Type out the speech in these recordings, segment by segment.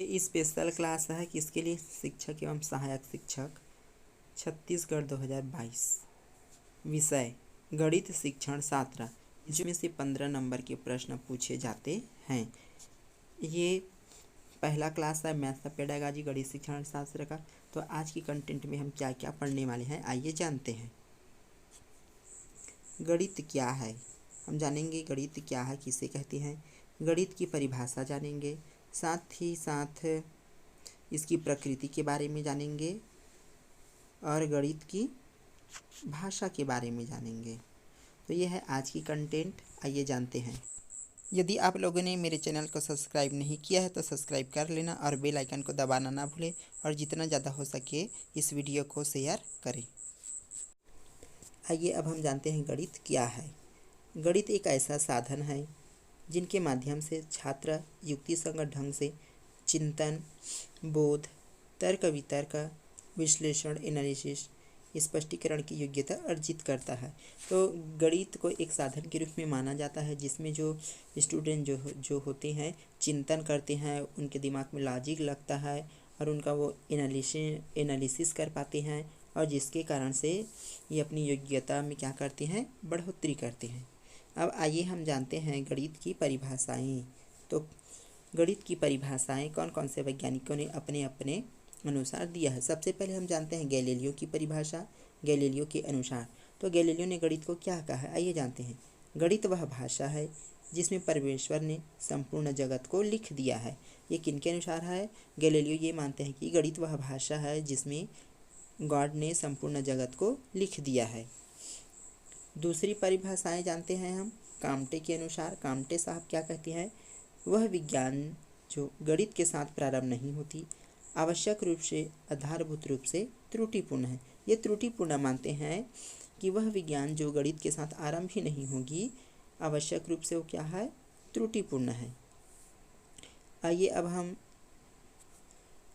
ये special class है किसके लिए? शिक्षक एवं सहायक शिक्षक छत्तीसगढ़ 2022। विषय गणित शिक्षण शास्त्र, जिसमें से 15 नंबर के प्रश्न पूछे जाते हैं। ये पहला क्लास है मैथ्स पेडागॉजी गणित शिक्षण शास्त्र का। तो आज की कंटेंट में हम क्या क्या पढ़ने वाले हैं, आइए जानते हैं। गणित क्या है, हम जानेंगे गणित क्या है, किसे कहते हैं, गणित की परिभाषा जानेंगे, साथ ही साथ इसकी प्रकृति के बारे में जानेंगे और गणित की भाषा के बारे में जानेंगे। तो ये है आज की कंटेंट, आइए जानते हैं। यदि आप लोगों ने मेरे चैनल को सब्सक्राइब नहीं किया है तो सब्सक्राइब कर लेना और बेल आइकन को दबाना ना भूलें और जितना ज़्यादा हो सके इस वीडियो को शेयर करें। आइए अब हम जानते हैं गणित क्या है। गणित एक ऐसा साधन है जिनके माध्यम से छात्र युक्तिसंगत ढंग से चिंतन, बोध, तर्क वितर्क, विश्लेषण, एनालिसिस, स्पष्टीकरण की योग्यता अर्जित करता है। तो गणित को एक साधन के रूप में माना जाता है जिसमें जो स्टूडेंट जो होते हैं चिंतन करते हैं, उनके दिमाग में लॉजिक लगता है और उनका वो एनालिसिस कर पाते हैं और जिसके कारण से ये अपनी योग्यता में क्या करते हैं, बढ़ोतरी करते हैं। अब आइए हम जानते हैं गणित की परिभाषाएं। तो गणित की परिभाषाएं कौन कौन से वैज्ञानिकों ने अपने अपने अनुसार दिया है। सबसे पहले हम जानते हैं गैलीलियो की परिभाषा। गैलीलियो के अनुसार तो गैलीलियो ने गणित को क्या कहा है, आइए जानते हैं। गणित वह भाषा है जिसमें परमेश्वर ने संपूर्ण जगत को लिख दिया है। ये किनके अनुसार है? गैलीलियो ये मानते हैं कि गणित वह भाषा है जिसमें गॉड ने संपूर्ण जगत को लिख दिया है। दूसरी परिभाषाएं जानते हैं हम काम्टे के अनुसार। काम्टे साहब क्या कहते हैं? वह विज्ञान जो गणित के साथ प्रारंभ नहीं होती, आवश्यक रूप से आधारभूत रूप से त्रुटिपूर्ण है। ये त्रुटिपूर्ण मानते हैं कि वह विज्ञान जो गणित के साथ आरंभ ही नहीं होगी, आवश्यक रूप से वो क्या है, त्रुटिपूर्ण है। आइए अब हम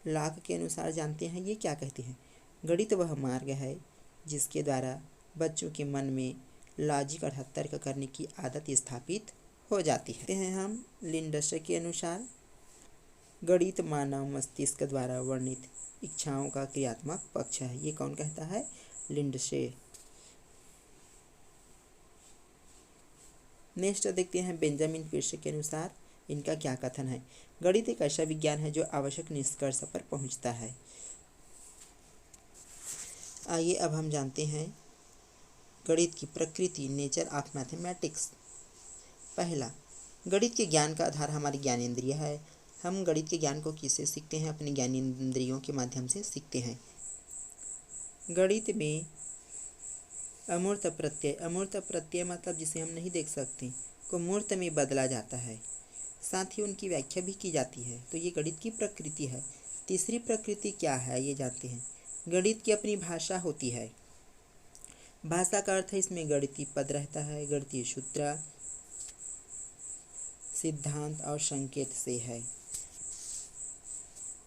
लॉक के अनुसार जानते हैं ये क्या कहते हैं। गणित वह मार्ग है जिसके द्वारा बच्चों के मन में लॉजिक और तर्क करने की आदत स्थापित हो जाती है। हम लिंडसे के अनुसार गणित मानव मस्तिष्क द्वारा वर्णित इच्छाओं का क्रियात्मक पक्ष है। ये कौन कहता है? लिंडसे। नेक्स्ट देखते हैं बेंजामिन पीर्स के अनुसार इनका क्या कथन है। गणित एक ऐसा विज्ञान है जो आवश्यक निष्कर्ष पर पहुंचता है। आइए अब हम जानते हैं गणित की प्रकृति, नेचर ऑफ मैथमेटिक्स। पहला, गणित के ज्ञान का आधार हमारी ज्ञानेंद्रिय है। हम गणित के ज्ञान को किससे सीखते हैं? अपने ज्ञानेंद्रियों के माध्यम से सीखते हैं। गणित में अमूर्त प्रत्यय, अमूर्त प्रत्यय मतलब जिसे हम नहीं देख सकते, को मूर्त में बदला जाता है। साथ ही उनकी व्याख्या भी की जाती है। तो ये गणित की प्रकृति है। तीसरी प्रकृति क्या है, ये जानते हैं। गणित की अपनी भाषा होती है। भाषा का अर्थ है इसमें गणितीय पद रहता है, गणितीय सूत्र, सिद्धांत और संकेत से है।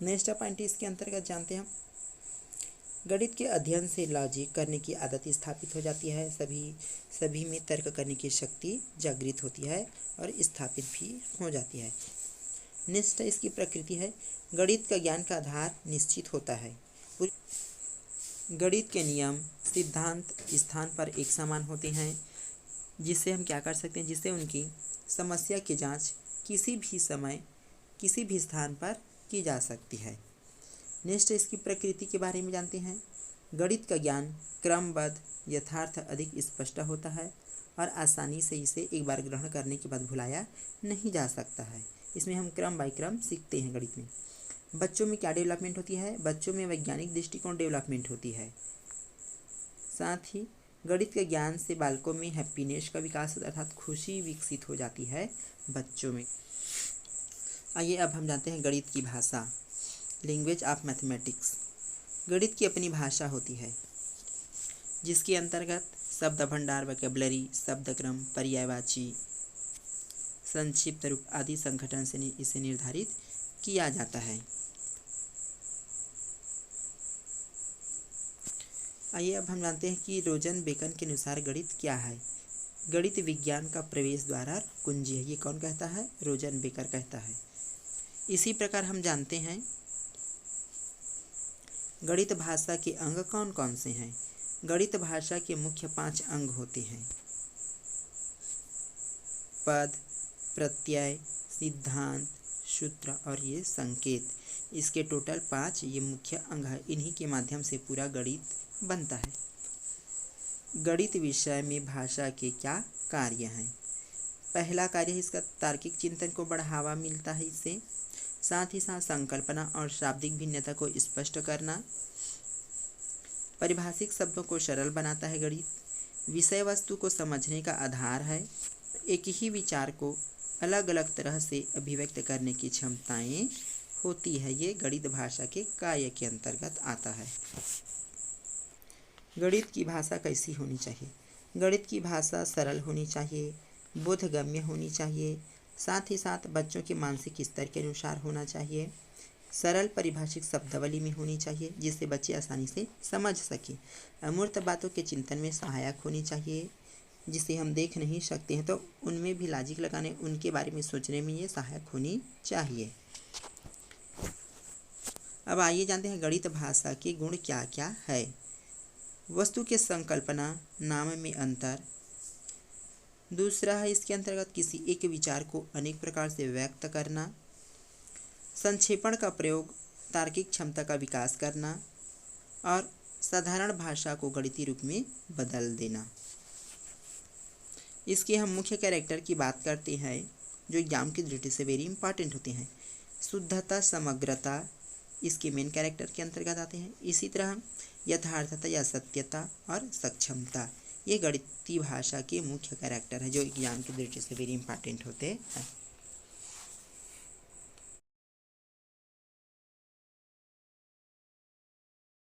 नेक्स्ट पॉइंट इसके अंतर्गत जानते हैं हम गणित के अध्ययन से लॉजिक करने की आदत स्थापित हो जाती है। सभी में तर्क करने की शक्ति जागृत होती है और स्थापित भी हो जाती है। नेक्स्ट इसकी प्रकृति है गणित का ज्ञान का आधार निश्चित होता है। गणित के नियम, सिद्धांत स्थान पर एक समान होते हैं, जिससे हम क्या कर सकते हैं, जिससे उनकी समस्या की जांच किसी भी समय किसी भी स्थान पर की जा सकती है। नेक्स्ट इसकी प्रकृति के बारे में जानते हैं। गणित का ज्ञान क्रमबद्ध, यथार्थ, अधिक स्पष्ट होता है और आसानी से इसे एक बार ग्रहण करने के बाद भुलाया नहीं जा सकता है। इसमें हम क्रम बाय क्रम सीखते हैं। गणित में बच्चों में क्या डेवलपमेंट होती है? बच्चों में वैज्ञानिक दृष्टिकोण डेवलपमेंट होती है। साथ ही गणित के ज्ञान से बालकों में हैप्पीनेस का विकास अर्थात खुशी विकसित हो जाती है बच्चों में। आइए अब हम जानते हैं गणित की भाषा, लैंग्वेज ऑफ मैथमेटिक्स। गणित की अपनी भाषा होती है जिसके अंतर्गत शब्द भंडार, वोकैबुलरी, शब्दक्रम, पर्यायवाची, संक्षिप्त रूप आदि संगठन से इसे निर्धारित किया जाता है। आइए अब हम जानते हैं कि रोजन बेकन के अनुसार गणित क्या है। गणित विज्ञान का प्रवेश द्वार कुंजी है। ये कौन कहता है? रोजन बेकर कहता है। इसी प्रकार हम जानते हैं गणित भाषा के अंग कौन कौन से हैं। गणित भाषा के मुख्य 5 अंग होते हैं। पद, प्रत्यय, सिद्धांत, सूत्र और ये संकेत। इसके टोटल 5 ये मुख्य अंग है। इन्हीं के माध्यम से पूरा गणित बनता है। गणित विषय में भाषा के क्या कार्य हैं? पहला कार्य है इसका तार्किक चिंतन को बढ़ावा मिलता है इससे। साथ ही साथ संकल्पना और शाब्दिक भिन्नता को स्पष्ट करना। परिभाषिक शब्दों को सरल बनाता है गणित। विषय वस्तु को समझने का आधार है। एक ही विचार को अलग अलग तरह से अभिव्यक्त करने की क्षमताएं होती है। ये गणित भाषा के कार्य के अंतर्गत आता है। गणित की भाषा कैसी होनी चाहिए? गणित की भाषा सरल होनी चाहिए, बोधगम्य होनी चाहिए, साथ ही साथ बच्चों के मानसिक स्तर के अनुसार होना चाहिए। सरल परिभाषिक शब्दावली में होनी चाहिए जिससे बच्चे आसानी से समझ सकें। अमूर्त बातों के चिंतन में सहायक होनी चाहिए, जिसे हम देख नहीं सकते हैं तो उनमें भी लॉजिक लगाने, उनके बारे में सोचने में ये सहायक होनी चाहिए। अब आइए जानते हैं गणित भाषा के गुण क्या क्या है। वस्तु के संकल्पना, नाम में अंतर। दूसरा है इसके अंतर्गत किसी एक विचार को अनेक प्रकार से व्यक्त करना। संक्षेपण का प्रयोग, तार्किक क्षमता का विकास करना और साधारण भाषा को गणितीय रूप में बदल देना। इसके हम मुख्य कैरेक्टर की बात करते हैं जो एग्जाम की दृष्टि से वेरी इंपॉर्टेंट होते हैं। शुद्धता, समग्रता इसके मेन कैरेक्टर के अंतर्गत आते हैं। इसी तरह यथार्थता या सत्यता और सक्षमता ये गणितीय भाषा के मुख्य कैरेक्टर है जो एग्जाम की दृष्टि से वेरी इंपॉर्टेंट होते हैं।